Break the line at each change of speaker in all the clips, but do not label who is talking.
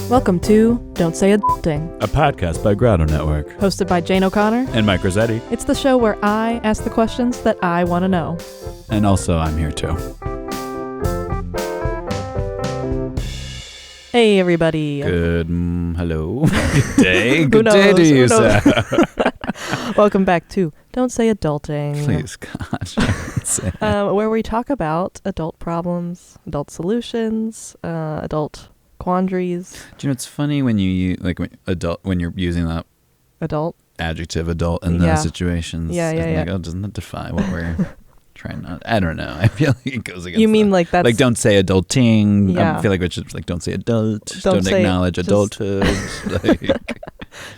Welcome to Don't Say Adulting,
a podcast by Grotto Network.
hosted by Jane O'Connor.
And Mike Rossetti.
It's the show where I ask the questions that I want to know.
And also, I'm here too.
Hey, everybody.
Hello. Good day.
Who
Good
knows?
day to
Who
you,
knows?
sir.
Welcome back to Don't Say Adulting.
Please, gosh.
Where we talk about adult problems, adult solutions, adult quandaries.
Do you know it's funny when you when you're using that
Adult?
adjective adult in
Yeah.
those situations?
Yeah.
Like, oh, doesn't that defy what we're trying not? I don't know. I feel like it goes against.
You mean
that.
like that's...
Like, don't say adulting.
Yeah.
I feel like we should don't say adult.
Don't say-
acknowledge
just-
adulthood. Like,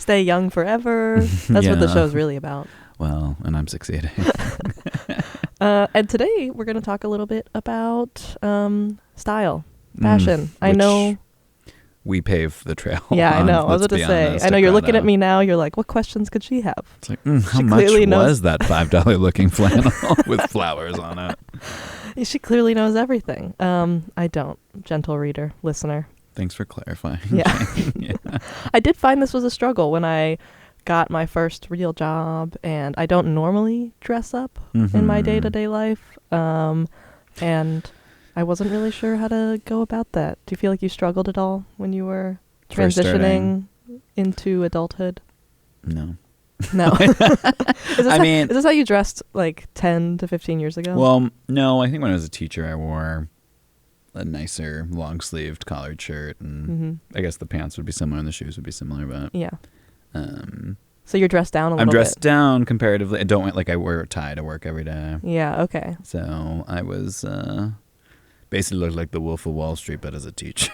Stay young forever. That's what the
Yeah.
show's really about.
well, and I'm succeeding.
And today we're going to talk a little bit about style, fashion. I
which
know...
we pave the trail.
Yeah, I
on,
know. I was
let's
about to
be
say.
honest,
I know
at
you're looking
Grotto.
at me now. You're like, what questions could she have?
It's like, how
She
much
clearly knows-
was that $5 looking flannel with flowers on it?
She clearly knows everything. I don't. Gentle reader, listener.
Thanks for clarifying.
Yeah.
Yeah.
I did find this was a struggle when I got my first real job, and I don't normally dress up in my
Mhm.
day-to-day life. And I wasn't really sure how to go about that. Do you feel like you struggled at all when you were
First
transitioning into adulthood?
No.
No. Is
mean-
this how you dressed like 10 to 15 years ago?
Well, no, I think when I was a teacher, I wore a nicer long-sleeved collared shirt, and I guess the pants would be similar and the shoes would be similar, but
Yeah.
um,
So you're dressed down a little
I'm
bit.
dressed down comparatively. I wear a tie to work every day.
Yeah, okay.
So I was basically looked like the Wolf of Wall Street, but as a teacher.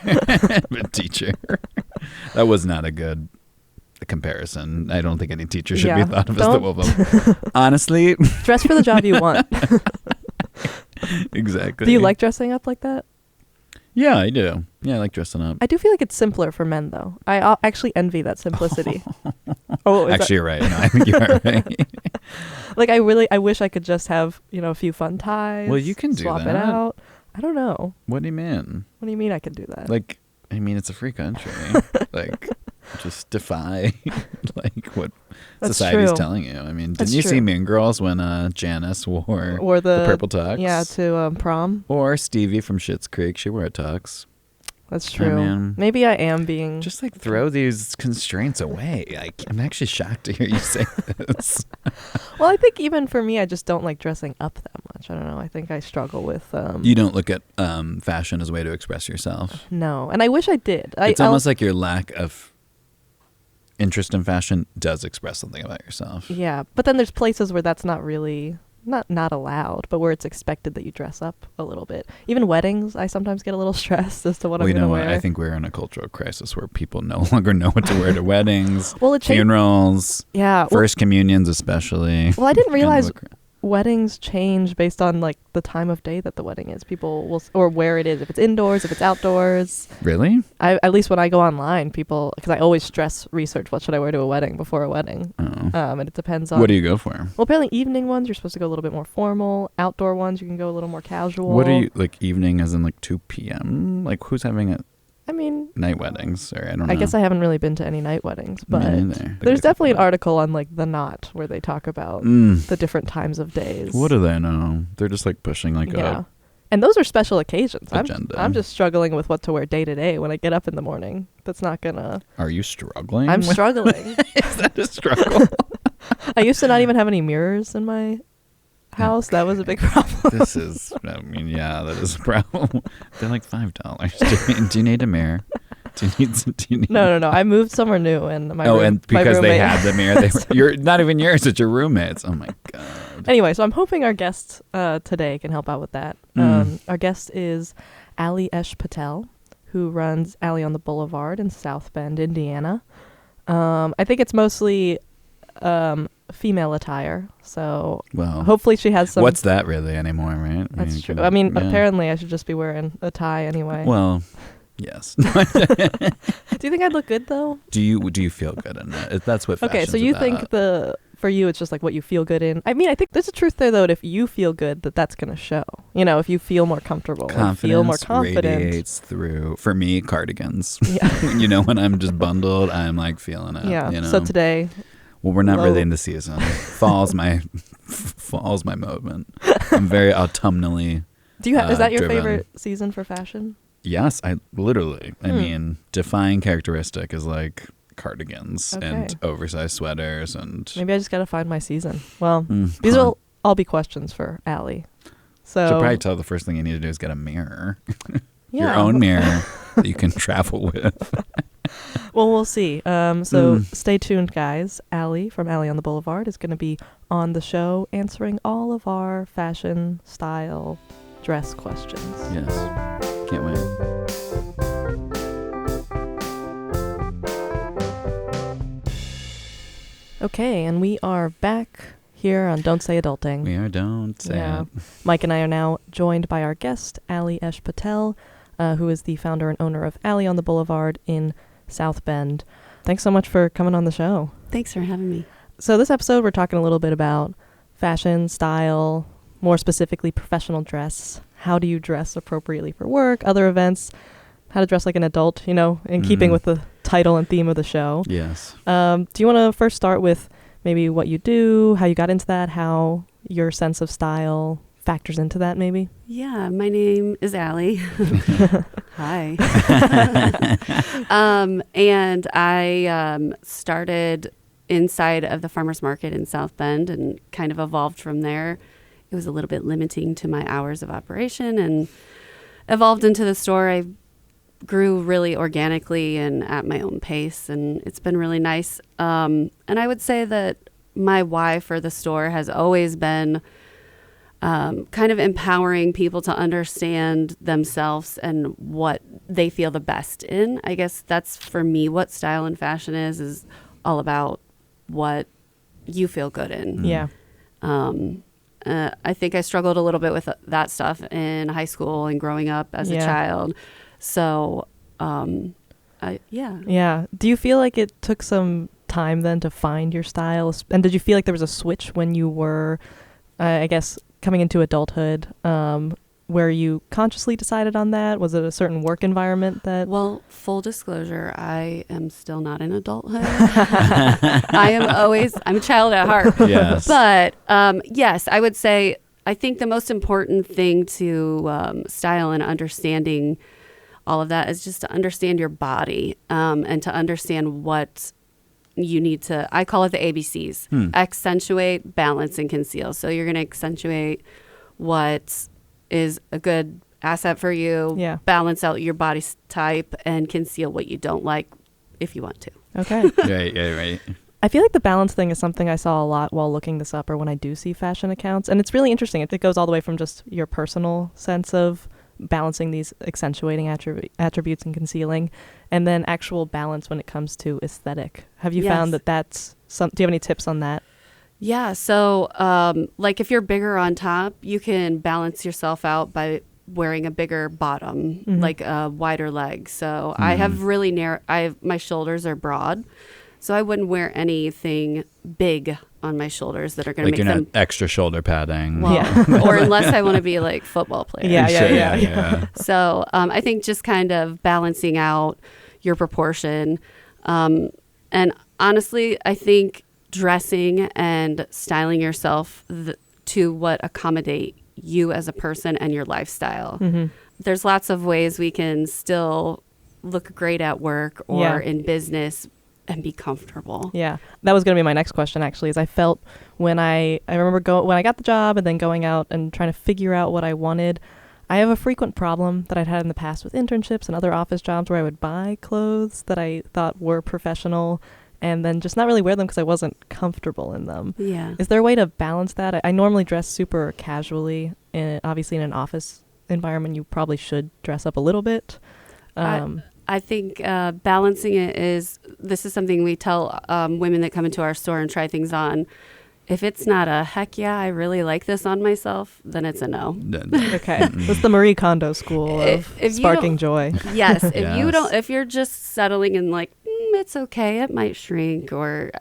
That was not a good comparison. I don't think any teacher should
Yeah,
be thought of as the
don't-
Wolf of Honestly.
Dress for the job you want.
Exactly.
Do you like dressing up like that?
Yeah, I do. Yeah, I like dressing up.
I do feel like it's simpler for men, though. I actually envy that simplicity. Oh,
Actually, you're right. No, I think you are right.
like I wish I could just have a few fun ties.
Well, you can do
swap it
that.
out. I don't know.
What do you mean?
What do you mean I can do that?
Like, I mean, it's a free country. Like, just defy what
That's
society's
true.
telling you. I mean,
That's
didn't you see
true.
Mean Girls when Janice wore
or
the purple tux?
Yeah, to prom.
Or Stevie from Schitt's Creek, she wore a tux.
That's true.
mean,
Maybe I am being
Just like throw these constraints away. I'm actually shocked to hear you say this.
Well, I think even for me, I just don't like dressing up that much. I don't know. I think I struggle with
You don't look at fashion as a way to express yourself.
No, and I wish I did.
It's almost like your lack of interest in fashion does express something about yourself.
Yeah, but then there's places where that's not really not allowed, but where it's expected that you dress up a little bit. Even weddings, I sometimes get a little stressed as to what I'm
you
going to
know
wear.
what? I think we're in a cultural crisis where people no longer know what to wear to weddings,
Well, it changed.
funerals,
Yeah.
first communions especially.
Well, I didn't
Kind of
realize
look-
weddings change based on like the time of day that the wedding is. People will or where it is, if it's indoors, if it's outdoors.
Really?
At least when I go online, people, because I always stress research what should I wear to a wedding before a wedding.
Oh.
And it depends on
What do you go for?
Well, apparently evening ones you're supposed to go a little bit more formal. Outdoor ones you can go a little more casual.
What are you, like evening as in like 2 p.m.? Like who's having a
I mean,
night weddings? Or I don't know.
I guess I haven't really been to any night weddings,
Me
but
neither.
there's definitely an article on like The Knot where they talk about the different times of days.
What do they know? They're just like pushing like
Yeah. And those are special occasions.
Agenda.
I'm just struggling with what to wear day to day when I get up in the morning. That's not gonna...
Are you struggling?
I'm struggling.
Is that a struggle?
I used to not even have any mirrors in my house. That was a big problem.
This is, I mean, yeah, that is a problem. They're like $5. Do you need a mirror? Do you need
No. I moved somewhere new and my
and because they
roommate-
had the mirror, you're not even yours, it's your roommates. Oh my God.
Anyway, so I'm hoping our guest today can help out with that. Our guest is Ali Patel, who runs Ali On The Boulevard in South Bend, Indiana. I think it's mostly female attire, so
Well,
hopefully she has some...
what's that really anymore, right?
That's true. I mean, apparently I should just be wearing a tie anyway.
Well, yes.
Do you think I'd look good, though?
Do you feel good in it? That's what
Okay, so
fashion's
you
about.
think for you, it's just like what you feel good in. I mean, I think there's a truth there, though, that if you feel good, that's going to show. You know, if you feel more comfortable, or feel more confident.
Radiates through, for me, cardigans.
Yeah.
You know, when I'm just bundled, I'm like feeling it.
Yeah.
You know?
So today.
Well, we're not really in the season. Fall's my moment. I'm very autumnally.
Do you have? Is that your
driven.
favorite season for fashion?
Yes, I mean, defying characteristic is like cardigans and oversized sweaters and.
Maybe I just got to find my season. Well, these will all be questions for Ali. So
should probably tell the first thing you need to do is get a mirror.
Yeah.
Your own mirror that you can travel with.
Well, we'll see. So stay tuned, guys. Ali from Ali on the Boulevard is going to be on the show answering all of our fashion, style, dress questions.
Yes. Can't wait.
Okay, and we are back here on Don't Say Adulting.
We are Don't Say It.
Mike and I are now joined by our guest, Ali Oesch Patel, who is the founder and owner of Ali on the Boulevard in South Bend. Thanks so much for coming on the show.
Thanks for having me.
So this episode, we're talking a little bit about fashion, style, more specifically professional dress. How do you dress appropriately for work, other events, how to dress like an adult, you know, in keeping with the title and theme of the show.
Yes.
Do you want to first start with maybe what you do, how you got into that, how your sense of style factors into that maybe?
Yeah, my name is Ali. Hi. And I started inside of the farmer's market in South Bend and kind of evolved from there. It was a little bit limiting to my hours of operation and evolved into the store. I grew really organically and at my own pace, and it's been really nice. And I would say that my why for the store has always been kind of empowering people to understand themselves and what they feel the best in. I guess that's for me what style and fashion is all about what you feel good in.
Yeah.
I think I struggled a little bit with that stuff in high school and growing up as a child. So, yeah.
Yeah. Do you feel like it took some time then to find your style? And did you feel like there was a switch when you were, I guess, coming into adulthood, where you consciously decided on that? Was it a certain work environment that...
Well, full disclosure, I am still not in adulthood. I'm a child at heart.
Yes.
But yes, I would say, I think the most important thing to style and understanding all of that is just to understand your body and to understand what you need to, I call it the ABCs, accentuate, balance, and conceal. So you're going to accentuate what is a good asset for you, balance out your body type, and conceal what you don't like if you want to.
Okay.
Right.
I feel like the balance thing is something I saw a lot while looking this up or when I do see fashion accounts. And it's really interesting. It goes all the way from just your personal sense of balancing these accentuating attributes and concealing, and then actual balance when it comes to aesthetic. Have you found that that's do you have any tips on that?
Yeah. So like if you're bigger on top, you can balance yourself out by wearing a bigger bottom, like a wider leg. So I have really my shoulders are broad. So I wouldn't wear anything big on my shoulders that are going to make them...
Not extra shoulder padding.
Well, or unless I want to be like football player.
Yeah.
So I think just kind of balancing out your proportion. And honestly, I think dressing and styling yourself to what accommodate you as a person and your lifestyle. There's lots of ways we can still look great at work or in business and be comfortable. Yeah.
That was going to be my next question, actually, is I felt when I remember when I got the job and then going out and trying to figure out what I wanted, I have a frequent problem that I'd had in the past with internships and other office jobs where I would buy clothes that I thought were professional and then just not really wear them because I wasn't comfortable in them.
Yeah.
Is there a way to balance that? I normally dress super casually. Obviously, in an office environment, you probably should dress up a little bit.
I think balancing it this is something we tell women that come into our store and try things on. If it's not a heck yeah, I really like this on myself, then it's a no.
Okay. That's the Marie Kondo school of sparking joy.
Yes. If you're just settling in like, it's okay, it might shrink, or,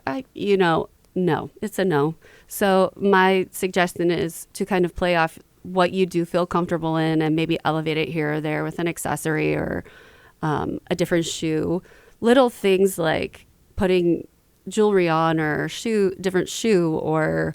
No, it's a no. So my suggestion is to kind of play off what you do feel comfortable in and maybe elevate it here or there with an accessory or a different shoe. Little things like putting jewelry on or different shoe or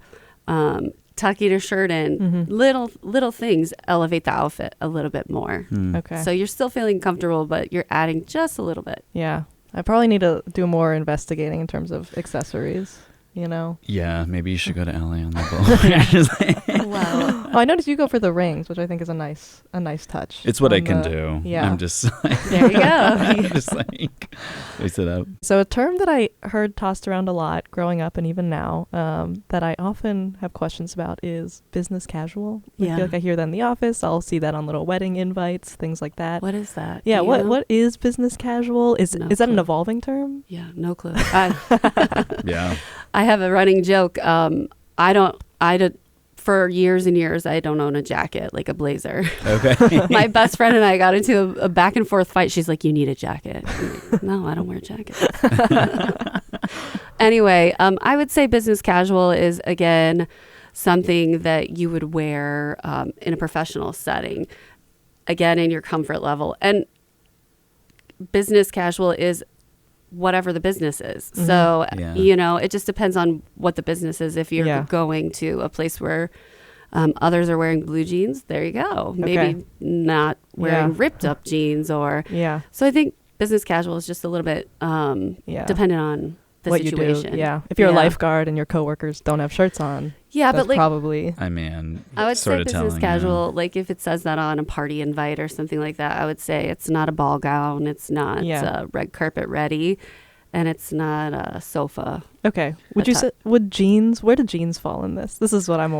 tucking a shirt in. Little things elevate the outfit a little bit more.
Okay.
So you're still feeling comfortable, but you're adding just a little bit.
Yeah. I probably need to do more investigating in terms of accessories,
Yeah, maybe you should go to Ali on the Boulevard.
Wow.
Oh, I noticed you go for the rings, which I think is a nice touch.
It's what I
on
can
the-
do.
Yeah.
I'm just like,
There you go.
I'm just like, lace it up.
So a term that I heard tossed around a lot growing up and even now, that I often have questions about is business casual. I
Yeah.
feel like I hear that in the office. I'll see that on little wedding invites, things like that.
What is that?
Yeah,
Do you
what
know?
what is business casual? Is
No
that an
clue.
evolving term?
Yeah, no clue.
Yeah.
I have a running joke. For years and years, I don't own a jacket, like a blazer.
Okay.
My best friend and I got into a back and forth fight. She's like, you need a jacket. I'm like, no, I don't wear a jacket. Anyway, I would say business casual is, again, something that you would wear in a professional setting, again, in your comfort level. And business casual is whatever the business is. So,
Yeah.
it just depends on what the business is. If you're
Yeah.
going to a place where others are wearing blue jeans, there you go.
Okay.
Maybe not wearing
Yeah.
ripped up jeans
Yeah.
so I think business casual is just a little bit
Yeah.
dependent on the
what
situation.
you do. Yeah. If you're a
Yeah.
lifeguard and your coworkers don't have shirts on,
Yeah,
that's
but like
probably
I mean,
I would
sort
say
of
business
telling,
casual, like if it says that on a party invite or something like that, I would say it's not a ball gown, it's not red carpet ready, and it's not a sofa.
okay. Would you say where do jeans fall in this? This is what I'm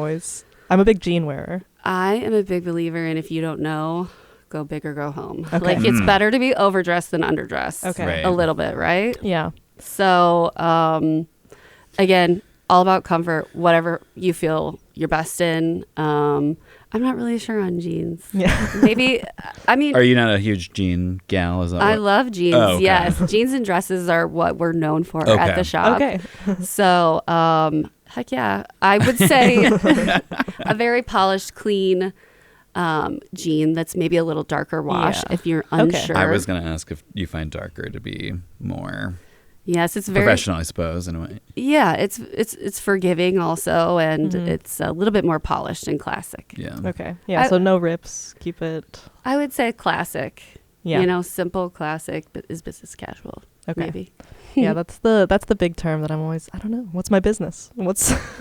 a big jean wearer.
I am a big believer in if you don't know, go big or go home.
Okay.
Like it's better to be overdressed than underdressed.
Okay.
Right.
A little bit, right?
Yeah.
So, again, all about comfort, whatever you feel you're best in. I'm not really sure on jeans.
Yeah.
Maybe, I mean,
Are you not a huge jean gal? Is that
I
what?
love jeans.
Oh, okay.
Yes. Jeans and dresses are what we're known for at
Okay.
the shop.
Okay.
So, heck yeah. I would say a very polished, clean jean that's maybe a little darker wash
Yeah.
if you're
Okay.
unsure.
I was going to ask if you find darker to be more
Yes, it's very
professional, I suppose, in a way.
Yeah, it's forgiving also, and it's a little bit more polished and classic.
Yeah.
Okay. Yeah. So no rips. Keep it.
I would say classic.
Yeah.
Simple classic but is business casual.
Okay.
Maybe.
Yeah. That's the big term that I'm always. I don't know. What's my business?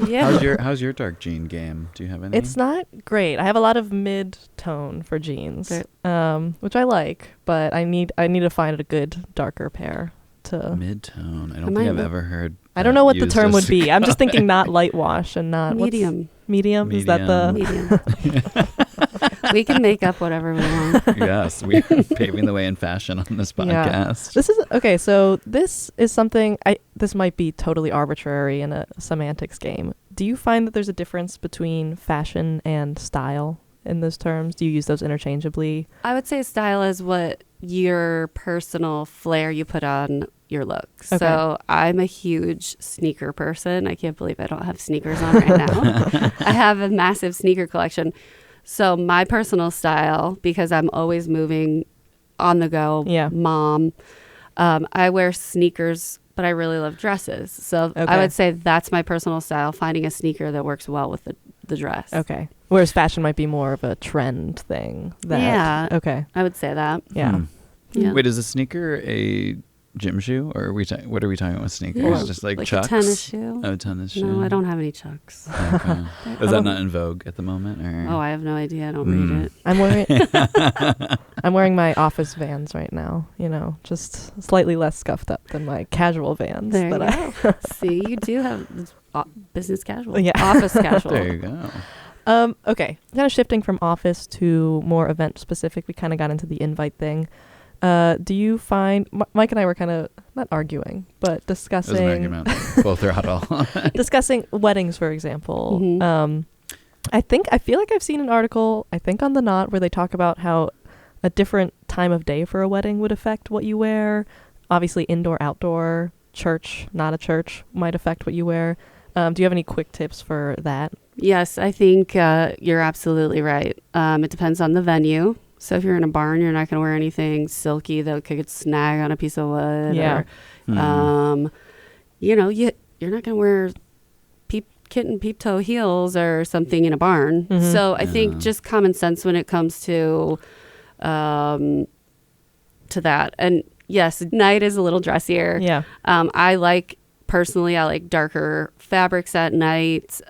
Yeah.
How's your dark jean game? Do you have any?
It's not great. I have a lot of mid-tone for jeans, which I like, but I need to find a good darker pair to.
Mid-tone. I don't
Am
think
I
I've
li-
ever heard.
I don't know what the
used
term
as-
would be. I'm just thinking not light wash and not
Medium.
Medium. Is that the?
Medium. We can make up whatever we want.
Yes, we're paving the way in fashion on this
Yeah.
podcast.
This is okay. So this is something. This might be totally arbitrary in a semantics game. Do you find that there's a difference between fashion and style in those terms? Do you use those interchangeably?
I would say style is what your personal flair you put on your looks.
Okay.
So I'm a huge sneaker person. I can't believe I don't have sneakers on right now. I have a massive sneaker collection. So my personal style, because I'm always moving on the go, mom, I wear sneakers, but I really love dresses. So I would say that's my personal style, finding a sneaker that works well with the dress.
Okay. Whereas fashion might be more of a trend thing.
Yeah.
Okay.
I would say that.
Yeah.
Yeah.
Wait, is a sneaker a gym shoe, or are we? What are we talking about with sneakers?
Yeah.
Just like
Like
Chucks?
a tennis shoe.
Oh, tennis shoe.
No, I don't have any Chucks.
Okay. Is that not in vogue at the moment? Or?
Oh, I have no idea. I don't read it.
I'm wearing my office Vans right now. Just slightly less scuffed up than my casual Vans.
There you
that
go. See, you do have business casual.
Yeah.
Office casual.
There you go.
Okay. Kind of shifting from office to more event specific. We kind of got into the invite thing. Do you find Mike and I were kind of not arguing, but discussing
It was an argument. Both are all.
discussing weddings, for example.
Mhm.
I feel like I've seen an article, I think on The Knot, where they talk about how a different time of day for a wedding would affect what you wear. Obviously, indoor, outdoor, church, not a church might affect what you wear. Do you have any quick tips for that?
Yes, I think you're absolutely right. It depends on the venue. So if you're in a barn, you're not going to wear anything silky that could snag on a piece of wood.
Yeah.
Or, you're not going to wear kitten peep toe heels or something in a barn.
Mm-hmm.
So I think just common sense when it comes to that. And yes, night is a little dressier.
Yeah.
I like darker fabrics at night,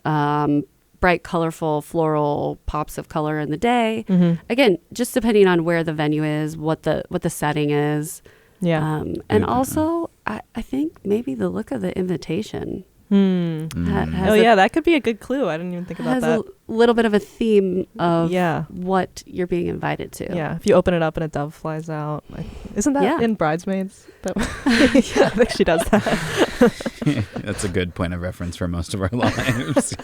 bright, colorful, floral pops of color in the day.
Mm-hmm.
Again, just depending on where the venue is, what the setting is.
Yeah.
And also, I think maybe the look of the invitation.
That could be a good clue. I didn't even think about that.
Has a little bit of a theme of
Yeah.
what you're being invited to.
Yeah, if you open it up and a dove flies out. Isn't that in Bridesmaids? I think she does that.
That's a good point of reference for most of our lives.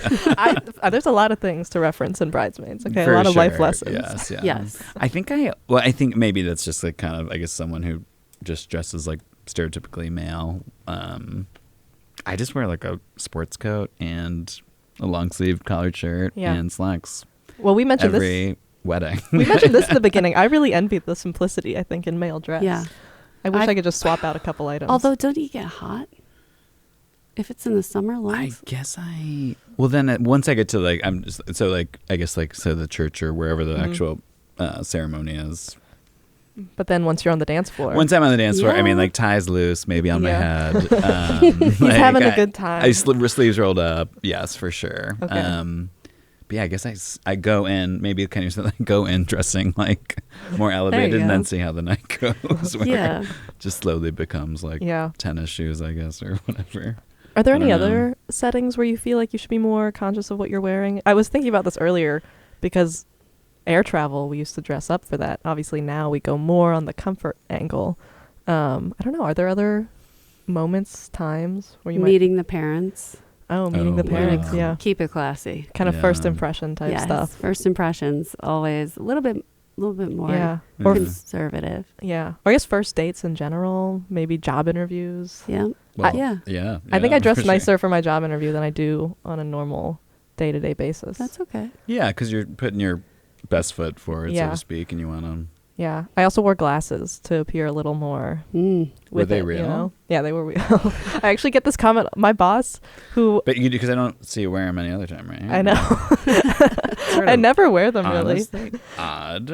There's a lot of things to reference in Bridesmaids. Okay,
For
a lot of life
sure.
lessons.
Yes, yeah.
Yes.
I think maybe that's just like kind of, I guess, someone who just dresses like stereotypically male. I just wear like a sports coat and a long sleeved collared shirt and slacks.
Well, we mentioned
every wedding.
We mentioned this in the beginning. I really envy the simplicity, I think, in male dress.
Yeah.
I wish I could just swap out a couple items.
Although, don't you get hot if it's in the summer months?
I guess well, then once I get to like, I guess the church or wherever the actual ceremony is.
But then once you're on the dance floor.
Once I'm on the dance floor, I mean, like ties loose, maybe on my head.
He's having a good time.
Sleeves rolled up. Yes, for sure.
Okay.
But yeah, I guess I go in, maybe kind of go in dressing like more elevated and then see how the night goes. Where it just slowly becomes like tennis shoes, I guess, or whatever.
Are there any other settings where you feel like you should be more conscious of what you're wearing? I was thinking about this earlier because air travel, we used to dress up for that. Obviously now we go more on the comfort angle. I don't know. Are there other moments, times where you
meeting the parents?
Meeting the parents.
Wow.
Yeah.
Keep it classy.
Kind of first impression type stuff.
First impressions always a little bit more
or
conservative.
Yeah. Or I guess first dates in general, maybe job interviews.
Yeah.
Well,
I think I dress nicer for my job interview than I do on a normal day-to-day basis.
That's okay.
Yeah, because you're putting your best foot forward, so to speak, and you want to.
Yeah. I also wore glasses to appear a little more.
Were they real?
You know? Yeah, they were real. I actually get this comment. My boss,
But you do, because I don't see you wear them any other time, right?
I know. I never wear them, really.
Odd.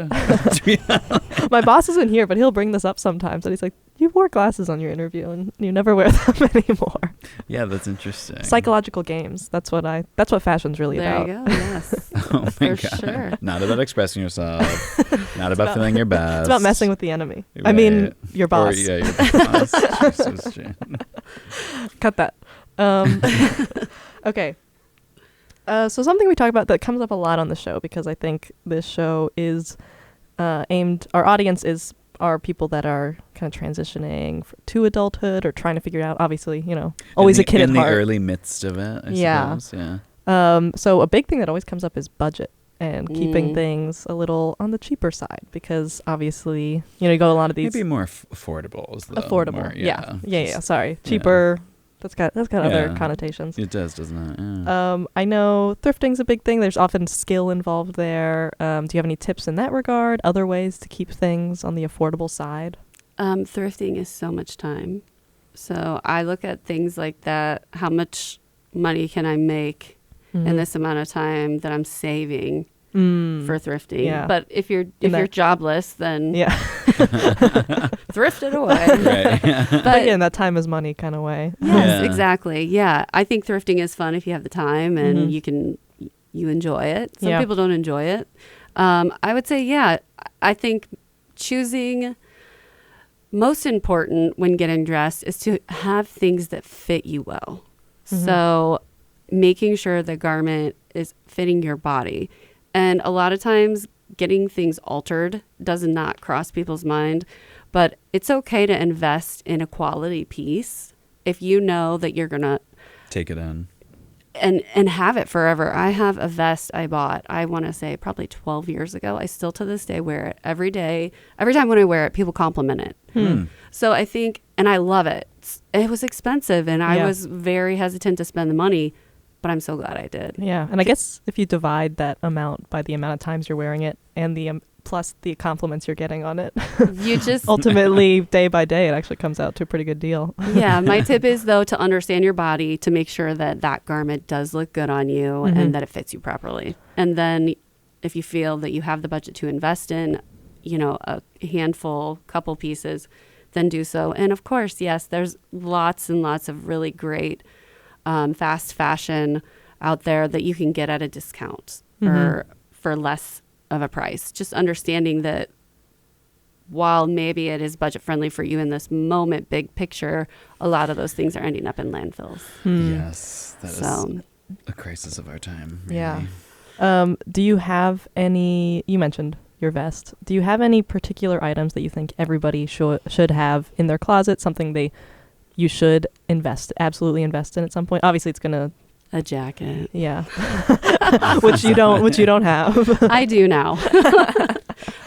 My boss isn't here, but he'll bring this up sometimes. And he's like, you wore glasses on your interview and you never wear them anymore.
Yeah, that's interesting.
Psychological games. That's what fashion's really about.
There you go, yes.
Oh my
For
God.
sure.
Not about expressing yourself. Not about feeling your best.
It's about messing with the enemy.
Right.
I mean, your boss.
Your boss. Jesus, Jan.
Cut that. Okay. So something we talk about that comes up a lot on the show, because I think this show is aimed, our audience are people that are kind of transitioning to adulthood or trying to figure it out. Obviously, always a kid at heart.
In the early midst of it, I suppose. Yeah.
So a big thing that always comes up is budget and keeping things a little on the cheaper side, because obviously, you go to a lot of these.
Maybe more affordable.
Affordable.
More,
yeah. Sorry. Cheaper. That's got other connotations.
It does, doesn't it? Yeah.
I know thrifting's a big thing. There's often skill involved there. Do you have any tips in that regard? Other ways to keep things on the affordable side?
Thrifting is so much time. So I look at things like that. How much money can I make in this amount of time that I'm saving for thrifting?
Yeah.
But if you're jobless, then thrift it away.
Right.
But
in that time is money kind of way.
Yes, exactly. Yeah, I think thrifting is fun if you have the time and you enjoy it. Some people don't enjoy it. I would say, I think choosing, most important when getting dressed is to have things that fit you well. So making sure the garment is fitting your body. And a lot of times getting things altered does not cross people's mind, but it's okay to invest in a quality piece if you know that you're going to
take it in
and have it forever. I have a vest I bought, I want to say probably 12 years ago. I still to this day wear it every day. Every time when I wear it, people compliment it. So I think, and I love it. It was expensive and I was very hesitant to spend the money, but I'm so glad I did.
Yeah. And I guess if you divide that amount by the amount of times you're wearing it and the plus the compliments you're getting on it,
You just
ultimately day by day, it actually comes out to a pretty good deal.
Yeah, my tip is, though, to understand your body, to make sure that that garment does look good on you and that it fits you properly. And then if you feel that you have the budget to invest in, a handful, couple pieces, then do so. And of course, yes, there's lots and lots of really great fast fashion out there that you can get at a discount or for less of a price. Just understanding that while maybe it is budget friendly for you in this moment, big picture, a lot of those things are ending up in landfills.
Yes, that is a crisis of our time. Really.
Yeah. Do you have any, you mentioned your vest. Do you have any particular items that you think everybody should have in their closet, something you should absolutely invest in at some point? Obviously it's going to...
A jacket.
Yeah. which you don't have.
I do now.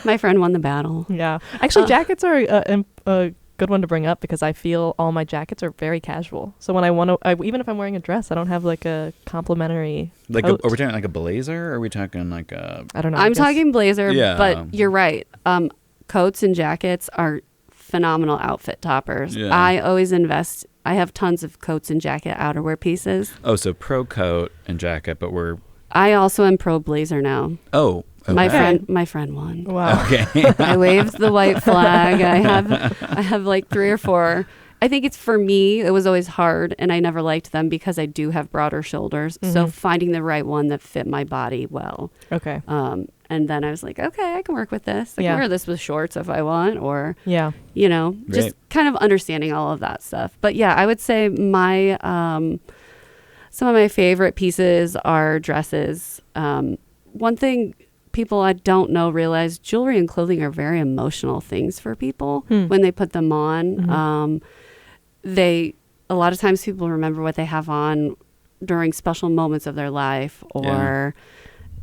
My friend won the battle.
Yeah. Actually, jackets are a good one to bring up because I feel all my jackets are very casual. So when even if I'm wearing a dress, I don't have like a complimentary coat.
Are we talking like a blazer or are we talking like a...
I don't know.
I'm talking blazer,
Yeah.
but you're right. Coats and jackets are phenomenal outfit toppers.
Yeah.
I always invest. I have tons of coats and jacket outerwear pieces.
Oh, so pro coat and jacket, but we're...
I also am pro blazer now.
Oh, okay.
My friend won.
Wow.
Okay.
I waved the white flag. I have like 3 or 4. I think it's, for me, it was always hard and I never liked them because I do have broader shoulders. So finding the right one that fit my body well.
Okay.
And then I was like, okay, I can work with this. I
Yeah.
can wear this with shorts if I want, or,
Yeah.
just
Right.
kind of understanding all of that stuff. But yeah, I would say some of my favorite pieces are dresses. One thing people I don't know realize, jewelry and clothing are very emotional things for people when they put them on. A lot of times people remember what they have on during special moments of their life,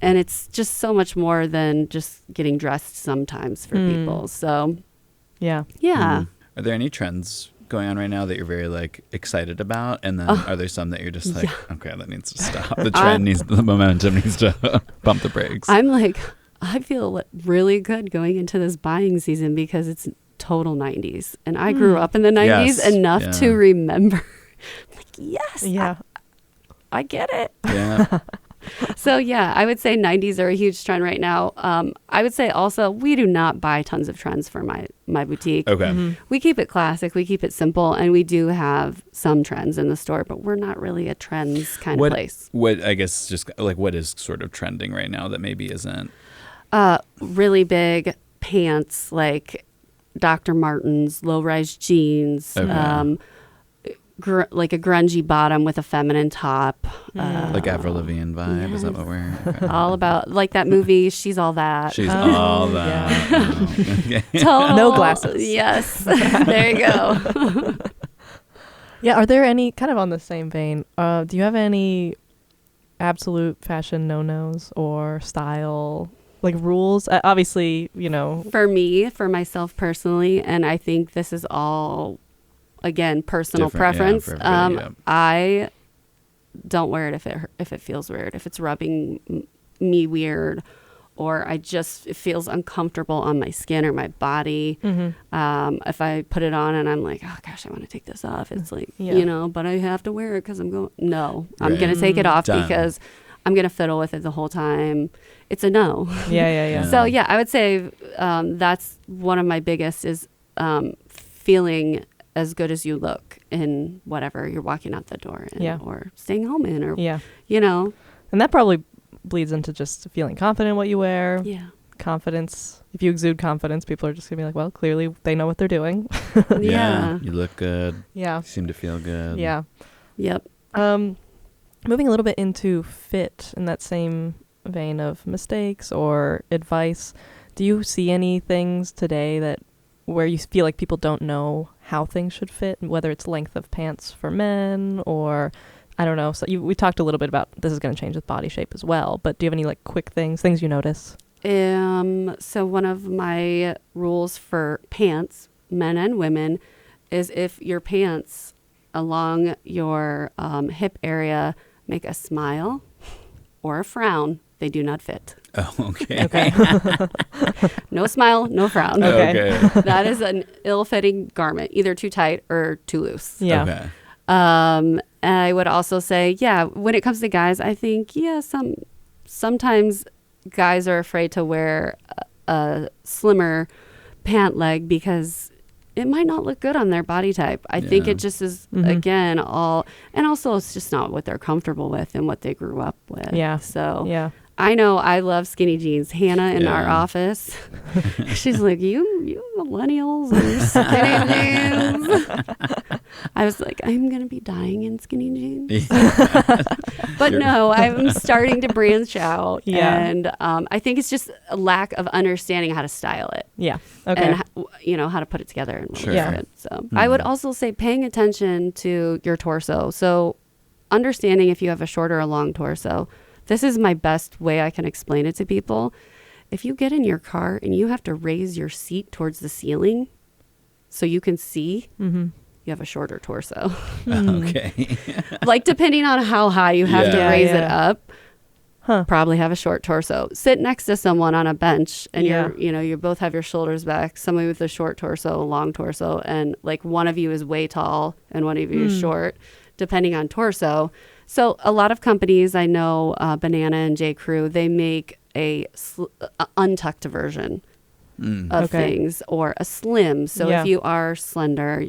and it's just so much more than just getting dressed sometimes for people. So
Yeah.
Are there any trends going on right now that you're very like excited about? And then are there some that you're just like, okay, that needs to stop. The momentum needs to pump the brakes.
I feel really good going into this buying season because it's total 90s. And I grew up in the 90s enough to remember. Yes.
Yeah.
I get it.
Yeah.
So yeah, I would say 90s are a huge trend right now. I would say also we do not buy tons of trends for my boutique.
Okay.
We keep it classic, we keep it simple, and we do have some trends in the store, but we're not really a trends kind of place.
What I guess just like what is sort of trending right now that maybe isn't?
Really big pants like Dr. Martens, low-rise jeans,
Okay.
like a grungy bottom with a feminine top.
Like Avril Lavigne vibe? Is that what we're... Okay.
All about, like that movie, She's All That.
She's all that. Okay.
Total,
No glasses.
Yes. There you go.
Yeah. Are there any, kind of on the same vein, do you have any absolute fashion no-nos or style, like rules? Obviously,
For me, for myself personally, and I think this is all, again, personal
Different,
preference.
for everybody, yeah.
I don't wear it if it feels weird, if it's rubbing me weird, or it feels uncomfortable on my skin or my body. If I put it on and I'm like, oh gosh, I want to take this off. It's like, but I have to wear it because I'm going. No, I'm
Right.
going to take it off
Done.
because I'm going to fiddle with it the whole time. It's a no.
Yeah.
So yeah, I would say that's one of my biggest is feeling as good as you look in whatever you're walking out the door in, or staying home in, or
And that probably bleeds into just feeling confident in what you wear.
Yeah.
Confidence. If you exude confidence, people are just gonna be like, well, clearly they know what they're doing.
Yeah.
You look good.
Yeah.
You seem to feel good.
Yeah.
Yep.
Moving a little bit into fit in that same vein of mistakes or advice, do you see any things today where you feel like people don't know how things should fit, whether it's length of pants for men or, I don't know. So we talked a little bit about this is going to change with body shape as well, but do you have any like quick things you notice?
So one of my rules for pants, men and women, is if your pants along your hip area make a smile or a frown. They do not fit.
Oh, okay.
Okay.
No smile, no frown.
Okay.
That is an ill-fitting garment, either too tight or too loose.
Yeah.
Okay.
I would also say, yeah, when it comes to guys, I think, yeah, sometimes guys are afraid to wear a slimmer pant leg because it might not look good on their body type. I think it just is, again, and also it's just not what they're comfortable with and what they grew up with.
Yeah.
So
Yeah.
I know I love skinny jeans. Hannah in our office, she's like, you millennials and skinny jeans. I was like, I'm going to be dying in skinny jeans. But no, I'm starting to branch out.
Yeah.
And I think it's just a lack of understanding how to style it.
Yeah. Okay.
And, how to put it together and what
Sure.
looks good. So I would also say paying attention to your torso. So understanding if you have a short or a long torso. This is my best way I can explain it to people. If you get in your car and you have to raise your seat towards the ceiling so you can see, you have a shorter torso.
Okay.
Like depending on how high you have to raise it up, probably have a short torso. Sit next to someone on a bench and you both have your shoulders back, somebody with a short torso, a long torso, and like one of you is way tall and one of you is short, depending on torso. So a lot of companies, I know, Banana and J. Crew, they make a untucked version of things, or a slim. So if you are slender,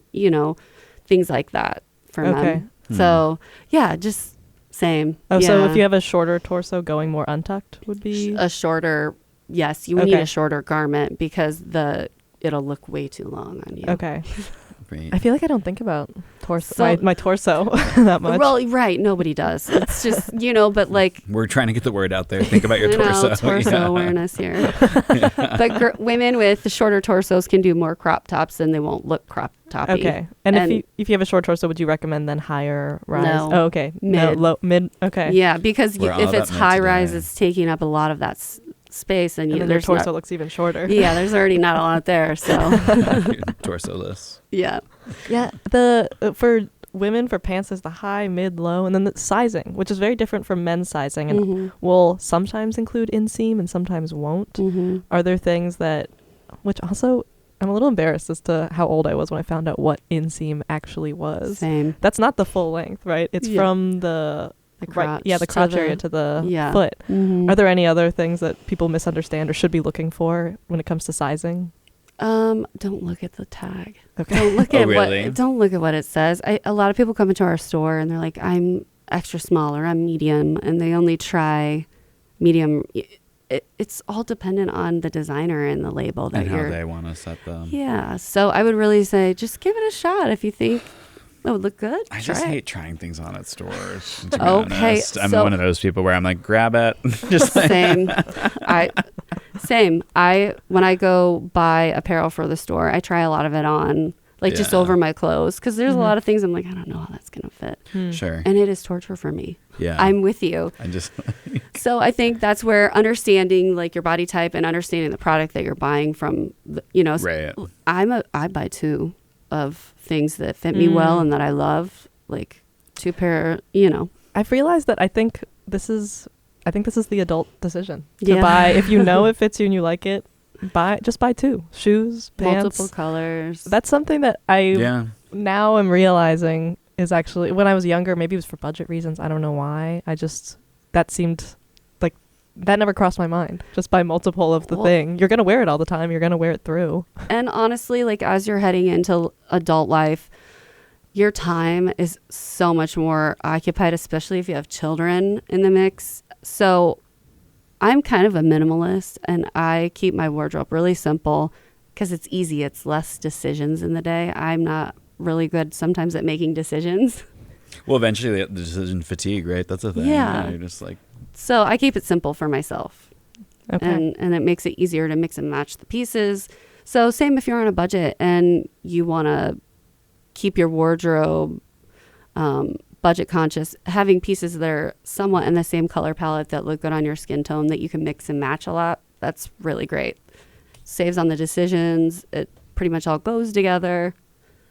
things like that for men. So just same.
Oh, so if you have a shorter torso, going more untucked would be
a shorter. Yes, you would need a shorter garment because it'll look way too long on you.
Okay.
Great.
I feel like I don't think about my torso that much.
Well, right. Nobody does. It's just, but like.
We're trying to get the word out there. Think about your torso.
Torso awareness here. But women with the shorter torsos can do more crop tops and they won't look crop toppy.
Okay. And if you have a short torso, would you recommend then higher rise?
No.
Oh, okay.
Mid.
No, mid. Okay.
Yeah, because if it's high
today.
rise, it's taking up a lot of that space, and
then your torso looks even shorter.
Yeah, there's already not a lot there, so.
Torso-less.
Yeah.
Yeah. For women, for pants, there's the high, mid, low, and then the sizing, which is very different from men's sizing, and will sometimes include inseam and sometimes won't. Are there things which also, I'm a little embarrassed as to how old I was when I found out what inseam actually was.
Same.
That's not the full length, right? It's from the
crotch,
the crotch area to the foot.
Mm-hmm.
Are there any other things that people misunderstand or should be looking for when it comes to sizing?
Don't look at the tag.
Okay.
Don't look at what it says. A lot of people come into our store and they're like, I'm extra small or I'm medium, and they only try medium. It's all dependent on the designer and the label that
and how they want to set them.
Yeah. So I would really say just give it a shot if you think it would look good.
I just hate trying things on at stores. To be
Okay,
honest. I'm one of those people where I'm like, grab it. Just
same. Same. When I go buy apparel for the store, I try a lot of it on, just over my clothes, because there's a lot of things I'm like, I don't know how that's gonna fit.
Sure.
And it is torture for me.
Yeah.
I'm with you. So I think that's where understanding like your body type and understanding the product that you're buying from,
Right.
I buy two of things that fit me well and that I love, like two pair,
I've realized that I think this is the adult decision to buy. If you know it fits you and you like it, just buy two shoes, pants,
multiple colors.
That's something that I now am realizing is actually, when I was younger, maybe it was for budget reasons. I don't know why. That seemed like that never crossed my mind. Just buy multiple of the thing. You're gonna wear it all the time. You're gonna wear it through. And
honestly, like as you're heading into adult life, your time is so much more occupied, especially if you have children in the mix. So I'm kind of a minimalist, and I keep my wardrobe really simple because it's easy. It's less decisions in the day. I'm not really good sometimes at making decisions.
Well, eventually the decision fatigue, right? That's a thing.
Yeah.
You're just like.
So I keep it simple for myself.
Okay.
And it makes it easier to mix and match the pieces. So same if you're on a budget and you want to keep your wardrobe budget conscious, having pieces that are somewhat in the same color palette that look good on your skin tone that you can mix and match a lot, that's really great. Saves on the decisions. It pretty much all goes together.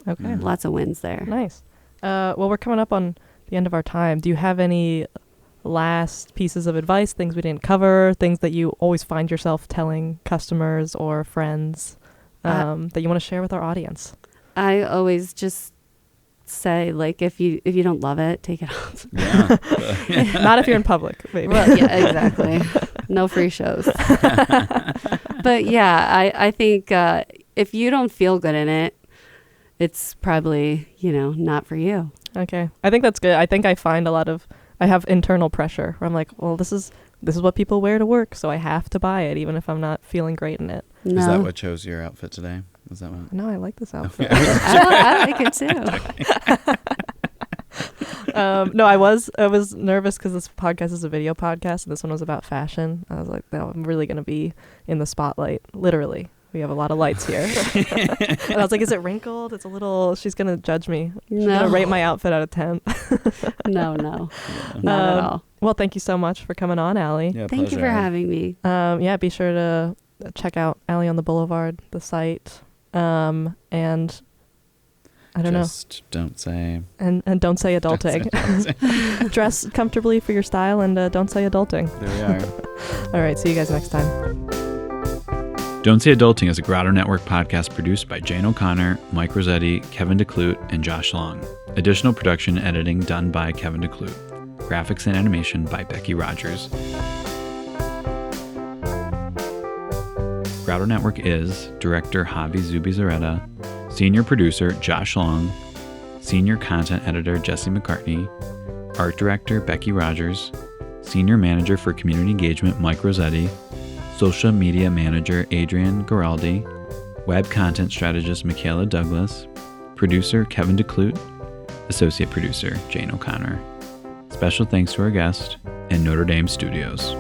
Okay.
Lots of wins there.
Nice. Well, we're coming up on the end of our time. Do you have any last pieces of advice, things we didn't cover, things that you always find yourself telling customers or friends that you want to share with our audience?
I always just say, like, if you don't love it, take it off.
Yeah.
Not if you're in public, maybe.
Well, yeah, exactly. No free shows. But yeah, I think if you don't feel good in it, it's probably, not for you.
Okay. I think that's good. I think I find I have internal pressure where I'm like, well, this is what people wear to work, so I have to buy it even if I'm not feeling great in it.
No.
Is that what chose your outfit today? Is that what?
No, I like this outfit.
I like it too.
No, I was nervous because this podcast is a video podcast and this one was about fashion. I was like, no, I'm really going to be in the spotlight. Literally. We have a lot of lights here. And I was like, is it wrinkled? It's a little, she's going to judge me. She's going to rate my outfit out of 10.
No.
Yeah.
Not at all.
Well, thank you so much for coming on, Ali.
Yeah,
Thank you for having me.
Yeah, be sure to check out Ali on the Boulevard, the site. And I don't know.
Just don't say.
And don't say adulting. Dress comfortably for your style and don't say adulting.
There we are.
All right, see you guys next time.
Don't Say Adulting is a Grotto Network podcast produced by Jane O'Connor, Mike Rossetti, Kevin DeClute, and Josh Long. Additional production editing done by Kevin DeClute. Graphics and animation by Becky Rogers. Grotto Network is Director Javi Zubizarreta, Senior Producer Josh Long, Senior Content Editor Jesse McCartney, Art Director Becky Rogers, Senior Manager for Community Engagement Mike Rossetti, Social Media Manager Adrian Giraldi, Web Content Strategist Michaela Douglas, Producer Kevin DeClute, Associate Producer Jane O'Connor. Special thanks to our guest and Notre Dame Studios.